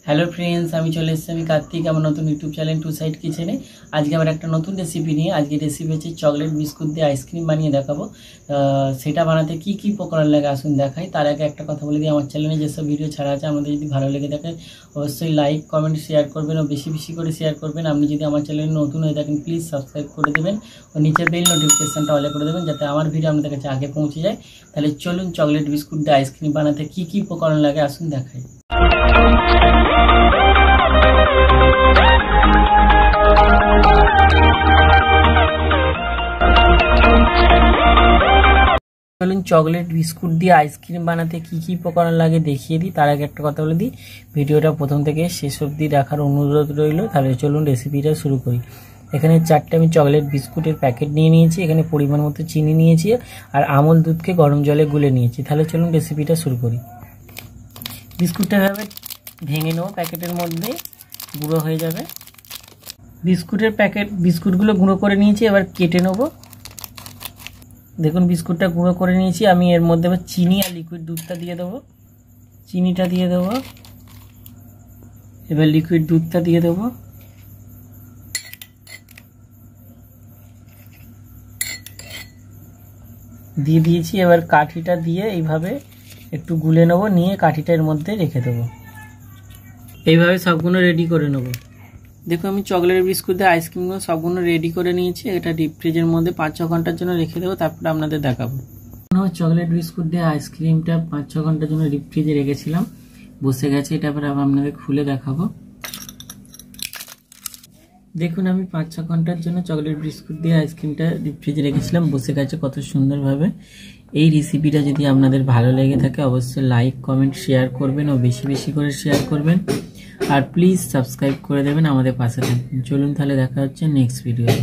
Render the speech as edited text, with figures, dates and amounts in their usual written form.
Hello friends, আমি চলে এসেছি আমি কার্তিক আমার নতুন ইউটিউব চ্যানেল টু সাইড কিচেনে। আজকে আবার একটা নতুন রেসিপি নিয়ে আজকে রেসিপি হচ্ছে চকলেট বিস্কুট দিয়ে আইসক্রিম বানিয়ে দেখাবো। সেটা বানাতে কি কি উপকরণ লাগে আসুন দেখাই। তার আগে একটা কথা বলে দিই, আমার চ্যানেলে যেসব ভিডিও ছাড়া আছে আমাদের যদি ভালো লেগে থাকে অবশ্যই লাইক কমেন্ট শেয়ার করবেন ও বেশি বেশি করে শেয়ার করবেন। আপনি যদি আমার চ্যানেলে নতুন হয়ে থাকেন প্লিজ সাবস্ক্রাইব করে দেবেন ও নিচে বেল নোটিফিকেশনটা অলে করে দেবেন যাতে আমার ভিডিও আপনাদের কাছে আগে পৌঁছে যায়। তাহলে চলুন চকলেট বিস্কুট দিয়ে আইসক্রিম বানাতে কি কি উপকরণ লাগে আসুন দেখাই। চলুন চকলেট বিস্কুট দিয়ে আইসক্রিম বানাতে কি কি উপকরণ লাগে দেখিয়ে দিই। তার আগে একটা কথা বলে দিই, ভিডিওটা প্রথম থেকে শেষ অবধি দেখার অনুরোধ রইল। তাহলে চলুন রেসিপিটা শুরু করি। এখানে 4টে আমি চকলেট বিস্কুটের প্যাকেট নিয়ে নিয়েছি, এখানে পরিমাণ মতো চিনি নিয়েছি আর আমল দুধকে গরম জলে গুলে নিয়েছি। তাহলে চলুন রেসিপিটা শুরু করি। বিস্কুটটা এভাবে ভেঙে নেবো, প্যাকেটের মধ্যে গুঁড়ো হয়ে যাবে। বিস্কুটগুলো গুঁড়ো করে নিয়েছি, এবার কেটে নেবো। দেখুন বিস্কুটটা গুঁড়ো করে নিয়েছি, আমি এর মধ্যে এবার চিনি আর লিকুইড দুধটা দিয়ে দেবো। চিনিটা দিয়ে দেবো, এবার লিকুইড দুধটা দিয়ে দেবো। দিয়ে দিয়েছি, এবার কাঠিটা দিয়ে এইভাবে একটু গুলে নেবো, নিয়ে কাঠিটা এর মধ্যে রেখে দেবো। এইভাবে সবগুলো রেডি করে নেবো। দেখো আমি চকলেট বিস্কুট দিয়ে আইসক্রিমগুলো সবগুলো রেডি করে নিয়েছি। এটা ডিপ ফ্রিজের মধ্যে 5-6 ঘন্টার জন্য রেখে দেবো, তারপরে আপনাদের দেখাবো। চকলেট বিস্কুট দিয়ে আইসক্রিমটা 5-6 ঘন্টার জন্য ডিপ ফ্রিজে রেখেছিলাম, বসে গেছে। এটা আবার আপনাদের খুলে দেখাবো। দেখুন আমি 5-6 ঘন্টার জন্য চকলেট বিস্কুট দিয়ে আইসক্রিমটা ডিপ ফ্রিজে রেখেছিলাম, বসে গেছে কত সুন্দরভাবে। এই রেসিপিটা যদি আপনাদের ভালো লেগে থাকে অবশ্যই লাইক কমেন্ট শেয়ার করবেন ও বেশি বেশি করে শেয়ার করবেন, আর প্লিজ সাবস্ক্রাইব করে দেবেন, আমাদের পাশে থাকবেন। চলুন তাহলে দেখা হচ্ছে নেক্সট ভিডিওতে।